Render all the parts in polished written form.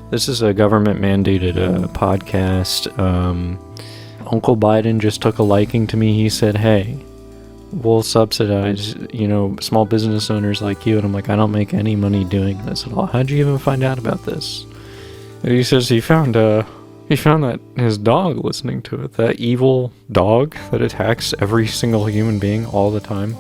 This is a government-mandated podcast. Uncle Biden just took a liking to me. He said, hey, we'll subsidize, small business owners like you. And I'm like, I don't make any money doing this at all. How'd you even find out about this? And he says he found that his dog listening to it. That evil dog that attacks every single human being all the time.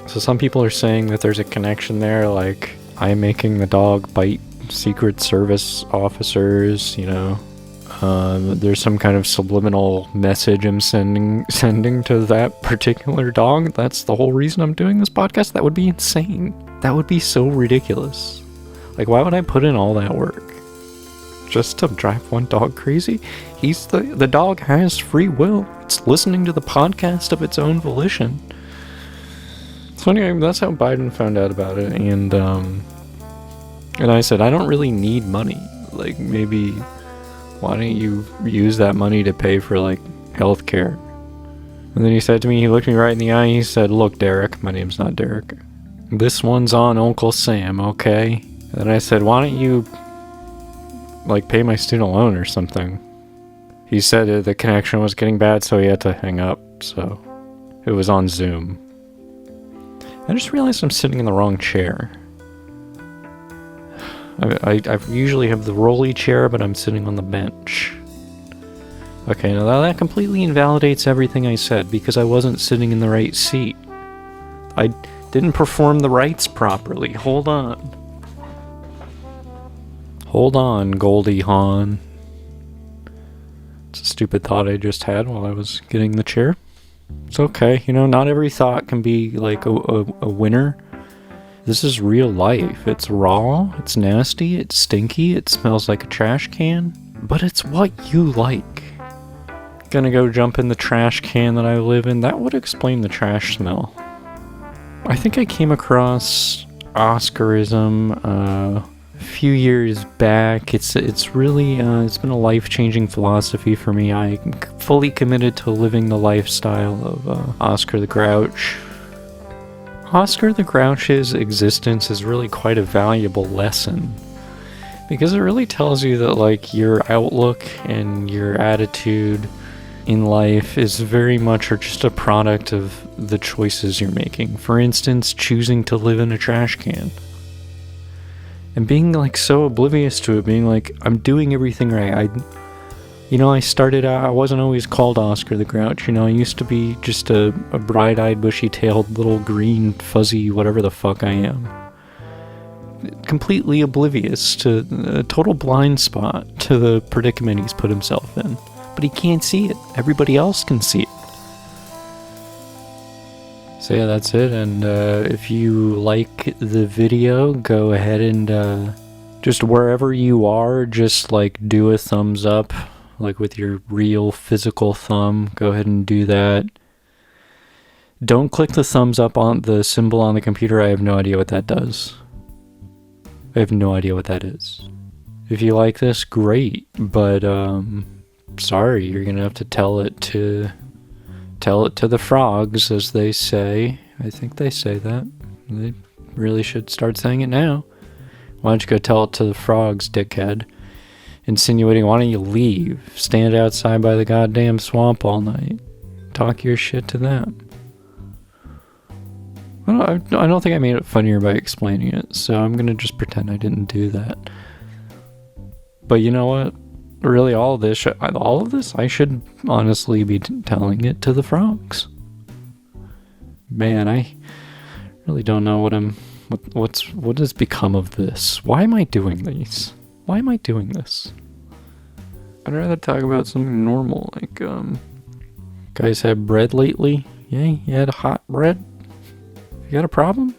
So some people are saying that there's a connection there, like I'm making the dog bite Secret Service officers, there's some kind of subliminal message I'm sending to that particular dog. That's the whole reason I'm doing this podcast. That would be insane. That would be so ridiculous. Like, why would I put in all that work just to drive one dog crazy? The dog has free will. It's listening to the podcast of its own volition. So anyway, that's how Biden found out about it, and I said, I don't really need money. Like, maybe, why don't you use that money to pay for, like, healthcare? And then he said to me, he looked me right in the eye, he said, look, Derek, my name's not Derek. This one's on Uncle Sam, okay? And I said, why don't you, like, pay my student loan or something? He said the connection was getting bad, so he had to hang up, so it was on Zoom. I just realized I'm sitting in the wrong chair. I usually have the rolly chair, but I'm sitting on the bench. Okay, now that completely invalidates everything I said, because I wasn't sitting in the right seat. I didn't perform the rites properly. Hold on. Hold on, Goldie Hawn. It's a stupid thought I just had while I was getting the chair. It's okay, not every thought can be like a winner. This is real life. It's raw, it's nasty, it's stinky, it smells like a trash can, but it's what you like. Gonna go jump in the trash can that I live in. That would explain the trash smell. I think I came across Oscarism a few years back. It's really it's been a life-changing philosophy for me. I'm fully committed to living the lifestyle of Oscar the Grouch. Oscar the Grouch's existence is really quite a valuable lesson, because it really tells you that, like, your outlook and your attitude in life is very much just a product of the choices you're making. For instance, choosing to live in a trash can. And being, like, so oblivious to it, being like, I'm doing everything right. I started out, I wasn't always called Oscar the Grouch, I used to be just a bright-eyed, bushy-tailed, little green, fuzzy, whatever the fuck I am. Completely oblivious to a total blind spot to the predicament he's put himself in. But he can't see it. Everybody else can see it. So yeah, that's it, and if you like the video, go ahead and just wherever you are, just, like, do a thumbs up. Like with your real physical thumb, go ahead and do that. Don't click the thumbs up on the symbol on the computer. I have no idea what that does. I have no idea what that is. If you like this, great, but sorry, you're gonna have to tell it to the frogs, as they say. I think they say that. They really should start saying it now. Why don't you go tell it to the frogs, dickhead? Insinuating, why don't you leave? Stand outside by the goddamn swamp all night. Talk your shit to them. I don't think I made it funnier by explaining it, so I'm gonna just pretend I didn't do that. But you know what? Really, all of this, I should honestly be telling it to the frogs. Man, I really don't know what has become of this. Why am I doing these? Why am I doing this? I'd rather talk about something normal, like, guys had bread lately? Yeah, you had hot bread? You got a problem?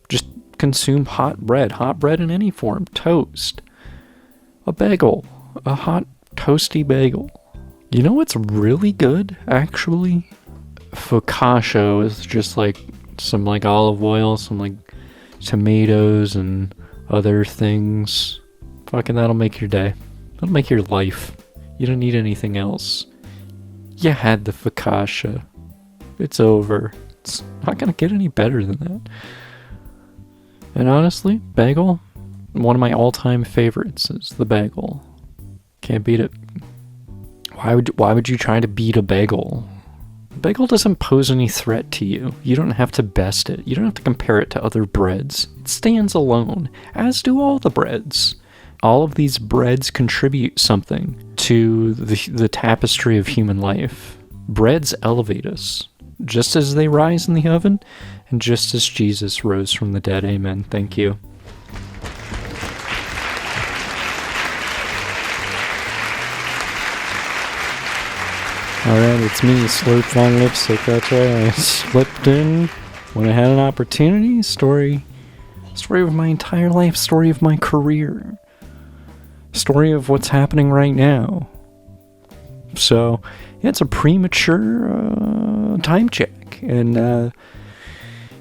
Just consume hot bread in any form. Toast. A bagel. A hot, toasty bagel. You know what's really good, actually? Focaccia is just, like, some, like, olive oil, some, like, tomatoes and other things. Fucking that'll make your day. That'll make your life. You don't need anything else. You had the focaccia. It's over. It's not gonna get any better than that. And honestly, bagel, one of my all-time favorites is the bagel. Can't beat it. Why would you try to beat a bagel? A bagel doesn't pose any threat to you. You don't have to best it. You don't have to compare it to other breads. It stands alone, as do all the breads. All of these breads contribute something to the tapestry of human life. Breads elevate us, just as they rise in the oven, and just as Jesus rose from the dead. Amen. Thank you. Alright, it's me, Slurped on Lipstick. That's right, I slipped in when I had an opportunity. Story of my entire life, story of my career. Story of what's happening right now. So, yeah, it's a premature time check. And,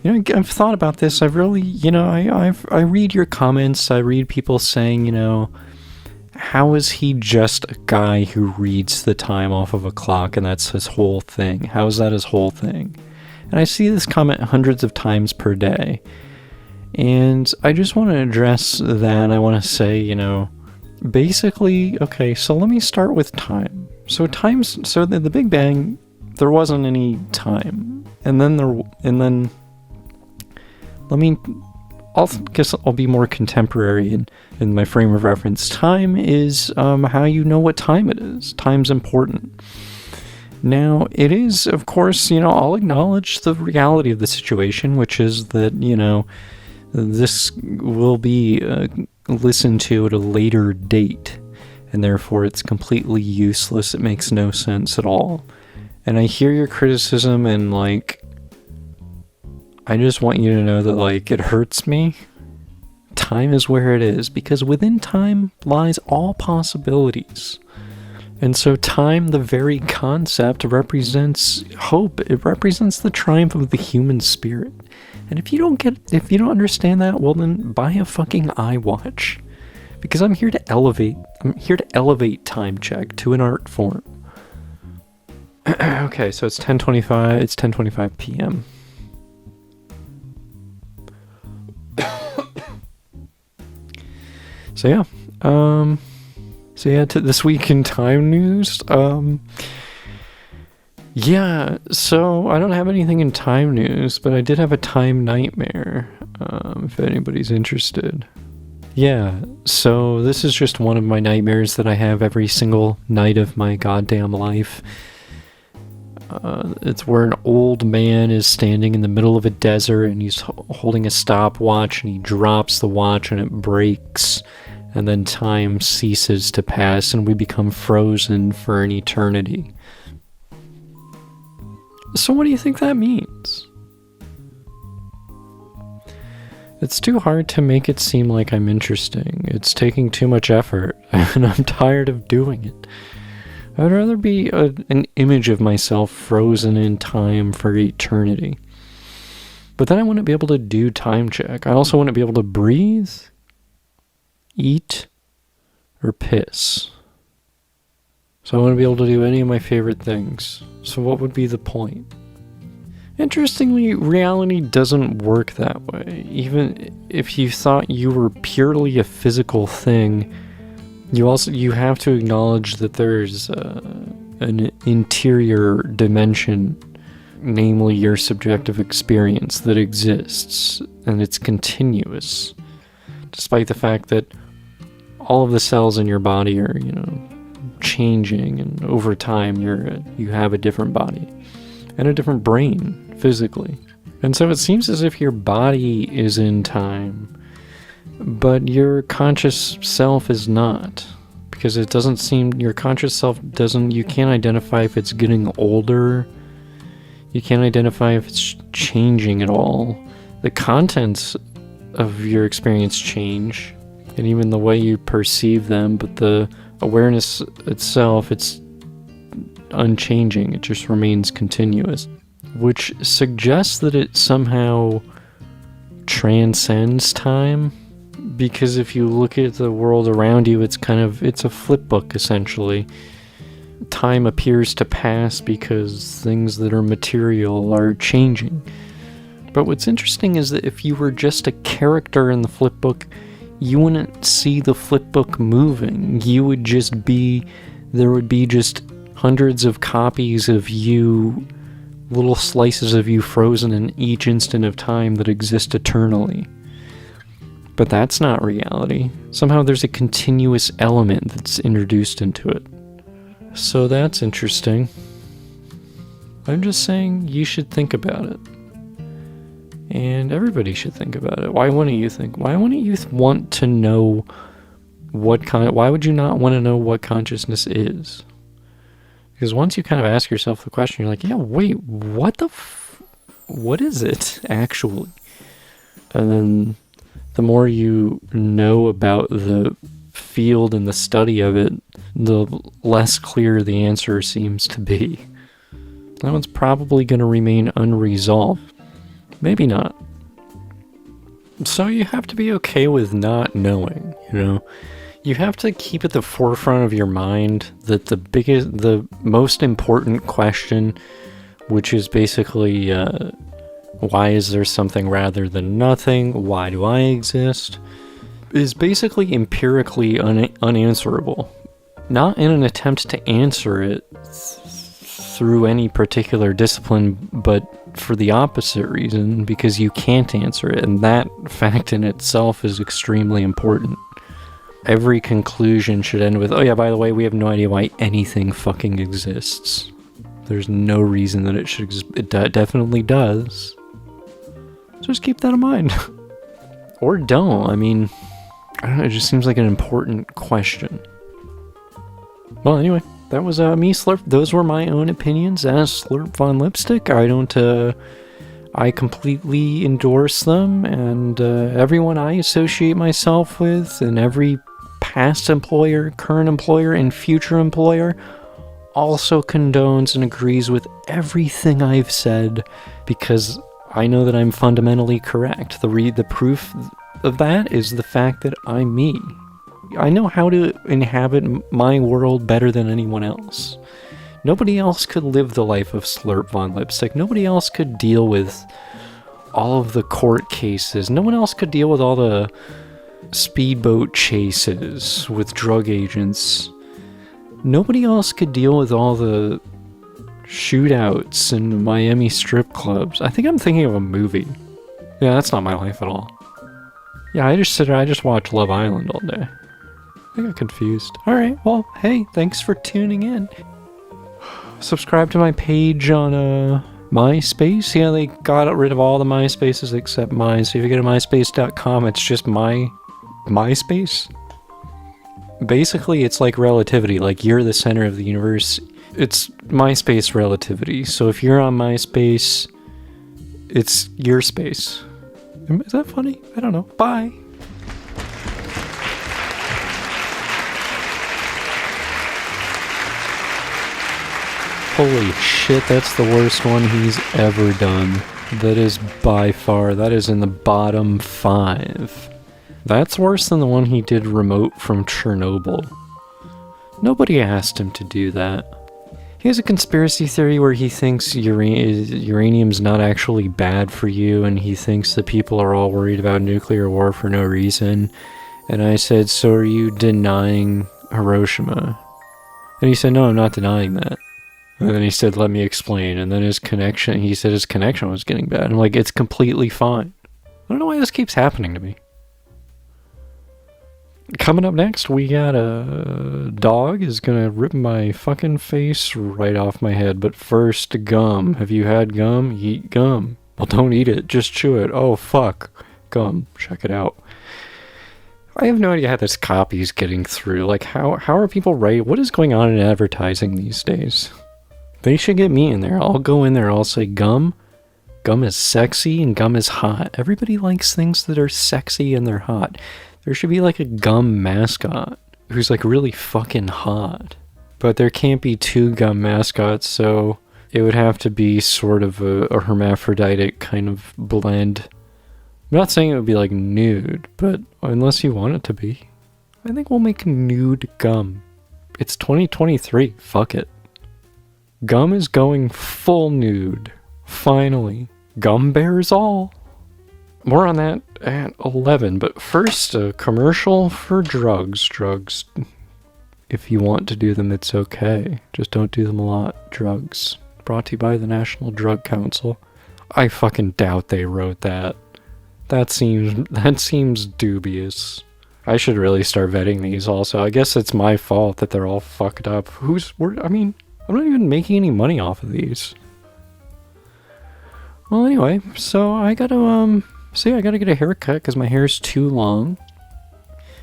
I've thought about this. I've really, I read your comments. I read people saying, how is he just a guy who reads the time off of a clock and that's his whole thing? How is that his whole thing? And I see this comment hundreds of times per day. And I just want to address that. I want to say, basically, okay, so let me start with time. So the Big Bang, there wasn't any time. And then I guess I'll be more contemporary in my frame of reference. Time is how you know what time it is. Time's important. Now, it is, of course, I'll acknowledge the reality of the situation, which is that, this will be listened to at a later date, and therefore it's completely useless. It makes no sense at all. And I hear your criticism, and, I just want you to know that, it hurts me. Time is where it is, because within time lies all possibilities. And so time, the very concept, represents hope. It represents the triumph of the human spirit. And if you don't understand that, well then buy a fucking iWatch. Because I'm here to elevate time check to an art form. Okay, so it's 10:25 p.m. So yeah, to this week in time news. Yeah, so I don't have anything in time news, but I did have a time nightmare, if anybody's interested. Yeah, so this is just one of my nightmares that I have every single night of my goddamn life. It's where an old man is standing in the middle of a desert and he's holding a stopwatch and he drops the watch and it breaks. And then time ceases to pass and we become frozen for an eternity. So what do you think that means? It's too hard to make it seem like I'm interesting. It's taking too much effort, and I'm tired of doing it. I'd rather be an image of myself frozen in time for eternity. But then I wouldn't be able to do time check. I also wouldn't be able to breathe, eat, or piss. So I wouldn't be able to do any of my favorite things. So what would be the point? Interestingly, reality doesn't work that way. Even if you thought you were purely a physical thing, you have to acknowledge that there's an interior dimension, namely your subjective experience, that exists, and it's continuous, despite the fact that all of the cells in your body are, changing, and over time you have a different body and a different brain physically. And so it seems as if your body is in time, but your conscious self is not, because it doesn't seem, your conscious self doesn't, you can't identify if it's getting older, you can't identify if it's changing at all. The contents of your experience change, and even the way you perceive them, but the awareness itself, it's unchanging. It just remains continuous, which suggests that it somehow transcends time, because if you look at the world around you, it's a flip book, essentially. Time appears to pass because things that are material are changing. But what's interesting is that if you were just a character in the flip book, you wouldn't see the flip book moving. There would be just hundreds of copies of you, little slices of you frozen in each instant of time that exist eternally. But that's not reality. Somehow there's a continuous element that's introduced into it. So that's interesting. I'm just saying you should think about it. And everybody should think about it. Why wouldn't you think? Why wouldn't you want to know why would you not want to know what consciousness is? Because once you kind of ask yourself the question, you're like, yeah, wait, what is it actually? And then the more you know about the field and the study of it, the less clear the answer seems to be. That one's probably going to remain unresolved. Maybe not. So you have to be okay with not knowing, you know? You have to keep at the forefront of your mind that the most important question, which is basically, why is there something rather than nothing? Why do I exist? Is basically empirically unanswerable. Not in an attempt to answer it through any particular discipline, but for the opposite reason, because you can't answer it, and that fact in itself is extremely important. Every conclusion should end with, oh yeah, by the way, we have no idea why anything fucking exists. There's no reason that it should exist. It definitely does. So just keep that in mind. Or don't. I mean, I don't know, it just seems like an important question. Well, anyway, that was me, Slurp. Those were my own opinions as Slurp Von Lipstick. I completely endorse them, and everyone I associate myself with, and every past employer, current employer, and future employer also condones and agrees with everything I've said, because I know that I'm fundamentally correct. The proof of that is the fact that I'm me. I know how to inhabit my world better than anyone else. Nobody else could live the life of Slurp Von Lipstick. Nobody else could deal with all of the court cases. No one else could deal with all the speedboat chases with drug agents. Nobody else could deal with all the shootouts in Miami strip clubs. I think I'm thinking of a movie. Yeah, that's not my life at all. Yeah, I just watch Love Island all day. I got confused. Alright, well, hey, thanks for tuning in. Subscribe to my page on MySpace. Yeah, they got rid of all the MySpaces except mine. So if you go to myspace.com, it's just my MySpace. Basically, it's like relativity. Like, you're the center of the universe. It's MySpace relativity. So if you're on MySpace, it's your space. Is that funny? I don't know. Bye. Holy shit, that's the worst one he's ever done. That is by far, that is in the bottom 5. That's worse than the one he did remote from Chernobyl. Nobody asked him to do that. He has a conspiracy theory where he thinks uranium's not actually bad for you, and he thinks that people are all worried about nuclear war for no reason. And I said, so are you denying Hiroshima? And he said, no, I'm not denying that. And then he said, let me explain. And then he said his connection was getting bad. I'm like, it's completely fine. I don't know why this keeps happening to me. Coming up next, we got a dog is gonna rip my fucking face right off my head. But first, gum. Have you had gum? Eat gum. Well, don't eat it. Just chew it. Oh, fuck. Gum. Check it out. I have no idea how this copy is getting through. Like, how are people writing? What is going on in advertising these days? They should get me in there. I'll go in there. I'll say gum. Gum is sexy and gum is hot. Everybody likes things that are sexy and they're hot. There should be like a gum mascot who's like really fucking hot. But there can't be 2 gum mascots, so it would have to be sort of a hermaphroditic kind of blend. I'm not saying it would be like nude, but unless you want it to be. I think we'll make nude gum. It's 2023. Fuck it. Gum is going full nude. Finally. Gum bears all. More on that at 11. But first, a commercial for drugs. Drugs, if you want to do them, it's okay. Just don't do them a lot. Drugs. Brought to you by the National Drug Council. I fucking doubt they wrote that. That seems dubious. I should really start vetting these also. I guess it's my fault that they're all fucked up. I mean, I'm not even making any money off of these. Well, anyway, so I gotta, I gotta get a haircut because my hair's too long.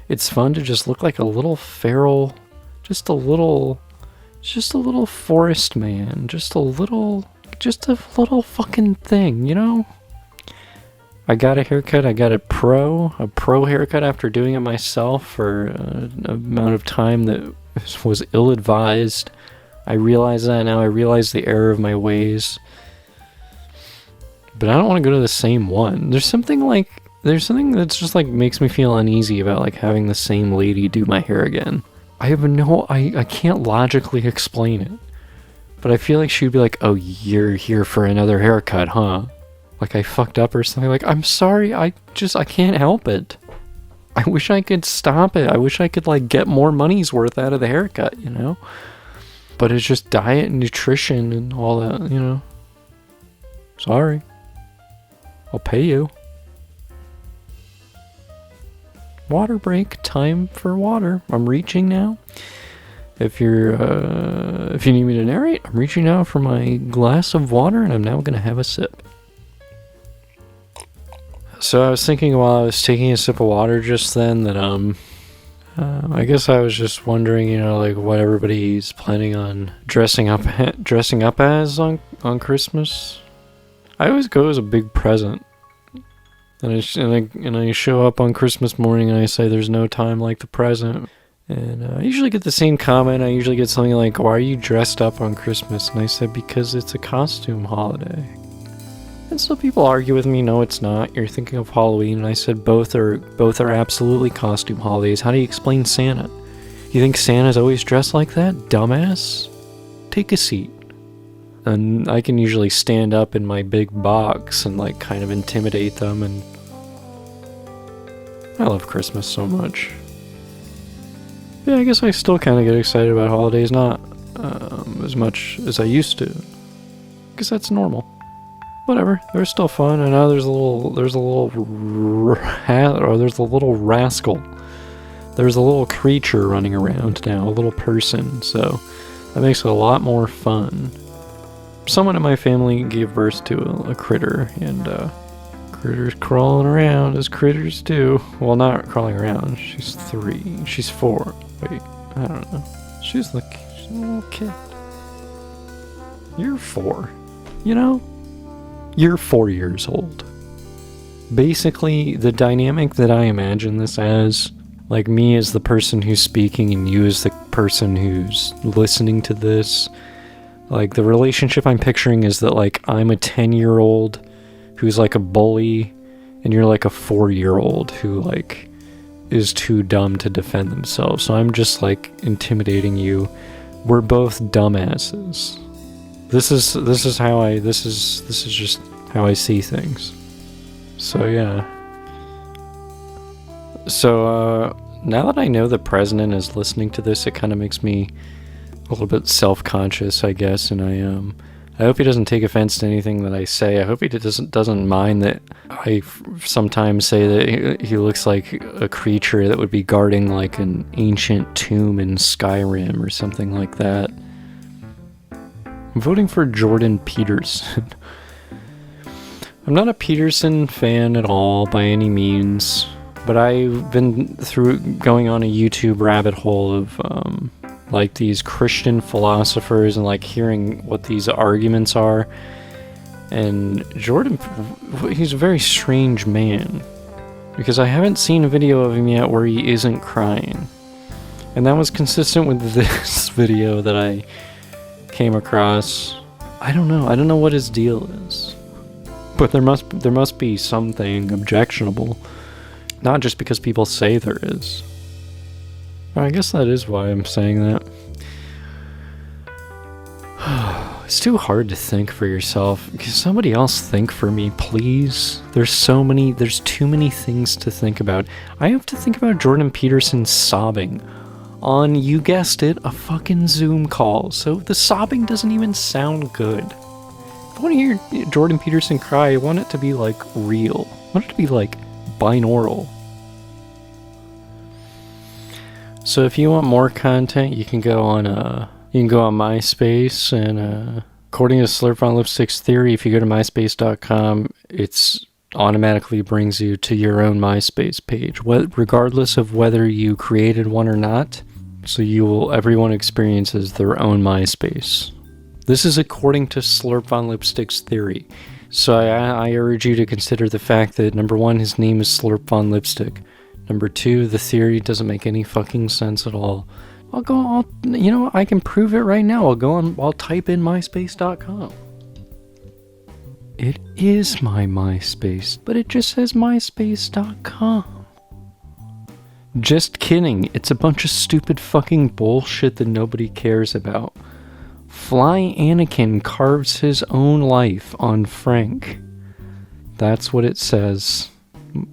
It's fun to just look like a little feral, just a little forest man, just a little fucking thing, you know? I got a haircut. I got a pro haircut after doing it myself for an amount of time that was ill-advised. I realize that now. I realize the error of my ways. But I don't want to go to the same one. There's something that's just like makes me feel uneasy about like having the same lady do my hair again. I can't logically explain it. But I feel like she'd be like, "Oh, you're here for another haircut, huh?" Like I fucked up or something. Like, I'm sorry, I can't help it. I wish I could stop it. I wish I could like get more money's worth out of the haircut, you know? But it's just diet and nutrition and all that, you know? Sorry. I'll pay you. Water break. Time for water. I'm reaching now. If you need me to narrate, I'm reaching out for my glass of water and I'm now going to have a sip. So I was thinking while I was taking a sip of water just then that I guess I was just wondering, you know, like what everybody's planning on dressing up as on Christmas. I always go as a big present, and I show up on Christmas morning and I say there's no time like the present, and I usually get the same comment. I usually get something like, "Why are you dressed up on Christmas?" And I said, "Because it's a costume holiday." And so people argue with me, "No, it's not. You're thinking of Halloween." And I said both are absolutely costume holidays. How do you explain Santa? You think Santa's always dressed like that? Dumbass. Take a seat. And I can usually stand up in my big box and like kind of intimidate them, and I love Christmas so much. Yeah, I guess I still kind of get excited about holidays, not as much as I used to. Because that's normal. Whatever, they're still fun. I know there's a little rascal. There's a little creature running around now, a little person, so that makes it a lot more fun. Someone in my family gave birth to a critter, and critters crawling around as critters do. Well, not crawling around. She's 3. She's 4. Wait, I don't know. She's a little kid. You're 4. You know? You're 4 years old. Basically, the dynamic that I imagine this as, like me as the person who's speaking and you as the person who's listening to this, like the relationship I'm picturing is that like I'm a 10-year-old who's like a bully and you're like a 4-year-old who like is too dumb to defend themselves. So I'm just like intimidating you. We're both dumbasses. This is just how I see things. So yeah. So now that I know the president is listening to this, it kind of makes me a little bit self-conscious, I guess, and I hope he doesn't take offense to anything that I say. I hope he doesn't mind that I sometimes say that he looks like a creature that would be guarding like an ancient tomb in Skyrim or something like that. I'm voting for Jordan Peterson. I'm not a Peterson fan at all by any means, but I've been going on a YouTube rabbit hole of like these Christian philosophers and like hearing what these arguments are. And Jordan, he's a very strange man, because I haven't seen a video of him yet where he isn't crying. And that was consistent with this video that I came across. I don't know what his deal is, but there must be something objectionable, not just because people say there is. I guess that is why I'm saying that. It's too hard to think for yourself. Can somebody else think for me, please? There's too many things to think about. I have to think about Jordan Peterson sobbing on, you guessed it, a fucking Zoom call. So the sobbing doesn't even sound good. If I want to hear Jordan Peterson cry, I want it to be like real. I want it to be like binaural. So if you want more content, you can go on MySpace, and according to Slurp on Lipstick's theory, if you go to myspace.com, it's automatically brings you to your own MySpace page, regardless of whether you created one or not. So everyone experiences their own MySpace. This is according to Slurp on Lipstick's theory. So I urge you to consider the fact that, number one, his name is Slurp on Lipstick. Number two, the theory doesn't make any fucking sense at all. I can prove it right now. I'll type in myspace.com. It is my MySpace, but it just says myspace.com. Just kidding. It's a bunch of stupid fucking bullshit that nobody cares about. Fly Anakin carves his own life on Frank. That's what it says.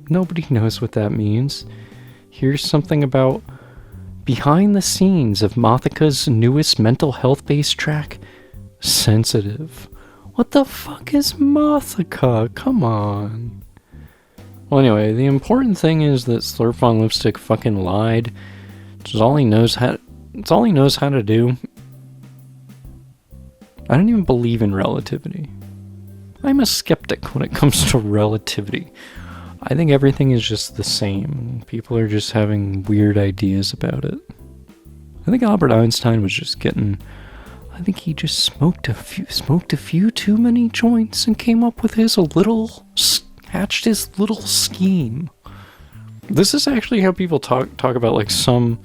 Nobody knows what that means. Here's something about behind the scenes of Mothika's newest mental health-based track, Sensitive. What the fuck is Mothika? Come on. Well, anyway, the important thing is that Slurp on Lipstick fucking lied. It's all he knows how to do. I don't even believe in relativity. I'm a skeptic when it comes to relativity. I think everything is just the same. People are just having weird ideas about it. I think Albert Einstein was just I think he just smoked a few too many joints and came up with hatched his little scheme. This is actually how people talk about some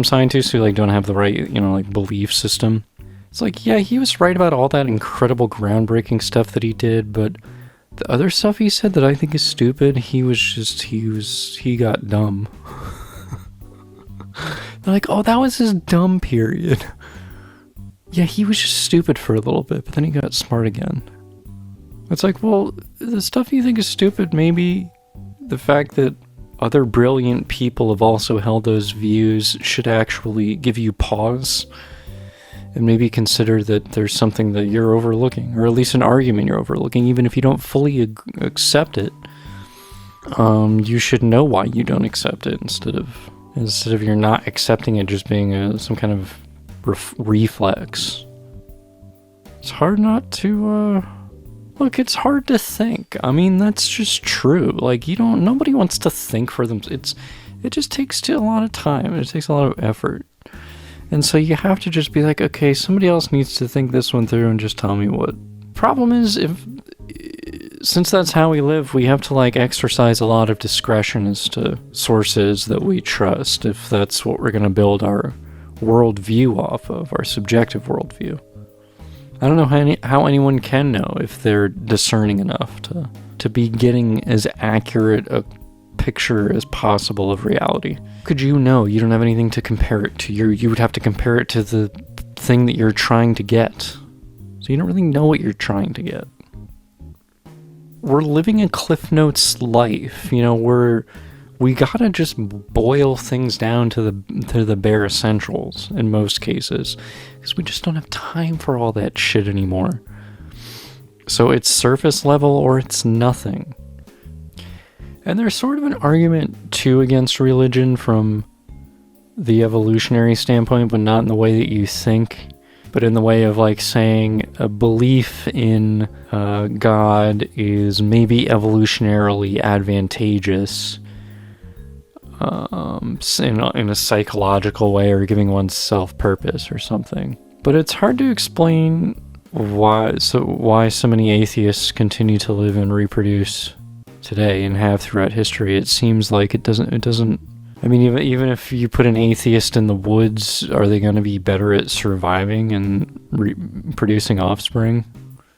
scientists who don't have the right, belief system. It's like, yeah, he was right about all that incredible groundbreaking stuff that he did, but the other stuff he said that I think is stupid, he got dumb. They're like, oh, that was his dumb period. Yeah, he was just stupid for a little bit, but then he got smart again. It's like, well, the stuff you think is stupid, maybe the fact that other brilliant people have also held those views should actually give you pause. And maybe consider that there's something that you're overlooking, or at least an argument you're overlooking, even if you don't fully accept it. You should know why you don't accept it instead of you're not accepting it just being some kind of reflex. It's hard not to look. It's hard to think. I mean, that's just true. Nobody wants to think for them. It just takes a lot of time. It takes a lot of effort. And so you have to just be like, okay, somebody else needs to think this one through and just tell me what. Problem is, since that's how we live, we have to exercise a lot of discretion as to sources that we trust, if that's what we're going to build our worldview off of, our subjective worldview. I don't know how anyone can know if they're discerning enough to be getting as accurate a picture as possible of reality. Could you know? You don't have anything to compare it to. You would have to compare it to the thing that you're trying to get. So you don't really know what you're trying to get. We're living a Cliff Notes life. We gotta just boil things down to the bare essentials in most cases, because we just don't have time for all that shit anymore. So it's surface level or it's nothing. And there's sort of an argument, too, against religion from the evolutionary standpoint, but not in the way that you think, but in the way of saying a belief in God is maybe evolutionarily advantageous in a psychological way, or giving oneself purpose or something. But it's hard to explain why so many atheists continue to live and reproduce today and have throughout history. It seems like it doesn't. I mean, even if you put an atheist in the woods, are they going to be better at surviving and producing offspring?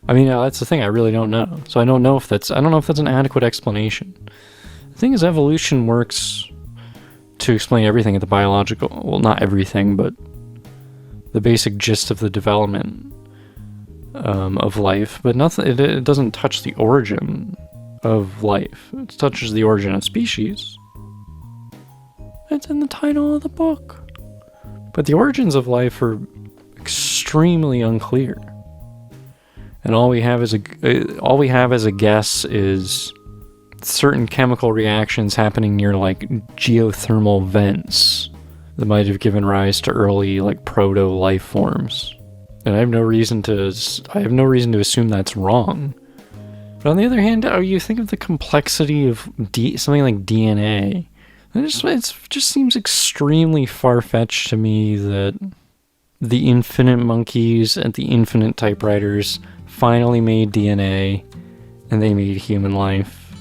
I mean, that's the thing. I really don't know. So I don't know if that's an adequate explanation. The thing is, evolution works to explain everything at the biological. Well, not everything, but the basic gist of the development of life, but nothing. It doesn't touch the origin of life. It touches the origin of species. It's in the title of the book. But the origins of life are extremely unclear. And all we have as a guess is certain chemical reactions happening near like geothermal vents that might have given rise to early like proto life forms. And I have no reason to assume that's wrong. But on the other hand, you think of the complexity of something like DNA. It just seems extremely far-fetched to me that the infinite monkeys and the infinite typewriters finally made DNA, and they made human life.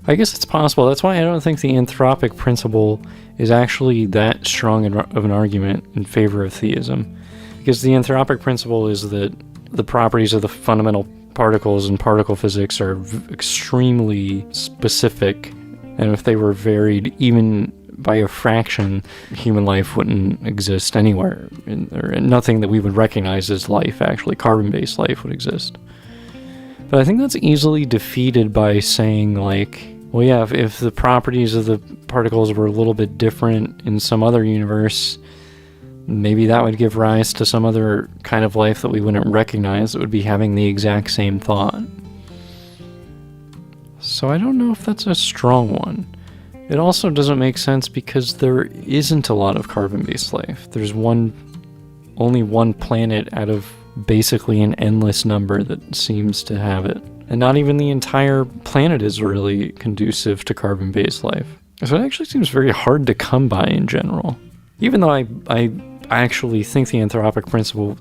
I guess it's possible. That's why I don't think the anthropic principle is actually that strong of an argument in favor of theism. Because the anthropic principle is that the properties of the fundamental particles in particle physics are extremely specific, and if they were varied even by a fraction, human life wouldn't exist anywhere. And nothing that we would recognize as life, actually, carbon-based life would exist. But I think that's easily defeated by saying, like, well, yeah, if the properties of the particles were a little bit different in some other universe, maybe that would give rise to some other kind of life that we wouldn't recognize that would be having the exact same thought. So I don't know if that's a strong one. It also doesn't make sense because there isn't a lot of carbon-based life. There's only one planet out of basically an endless number that seems to have it. And not even the entire planet is really conducive to carbon-based life. So it actually seems very hard to come by in general. Even though I actually think the anthropic principle,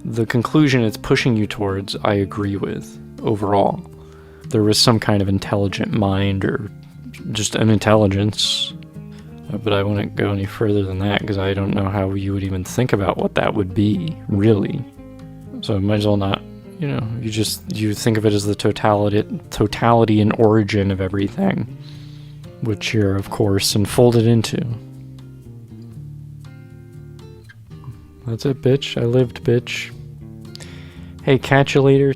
the conclusion it's pushing you towards, I agree with overall. There was some kind of intelligent mind or just an intelligence, but I wouldn't go any further than that because I don't know how you would even think about what that would be, really. So I might as well not, you think of it as the totality and origin of everything, which you're, of course, enfolded into. That's it, bitch. I lived, bitch. Hey, catch you later.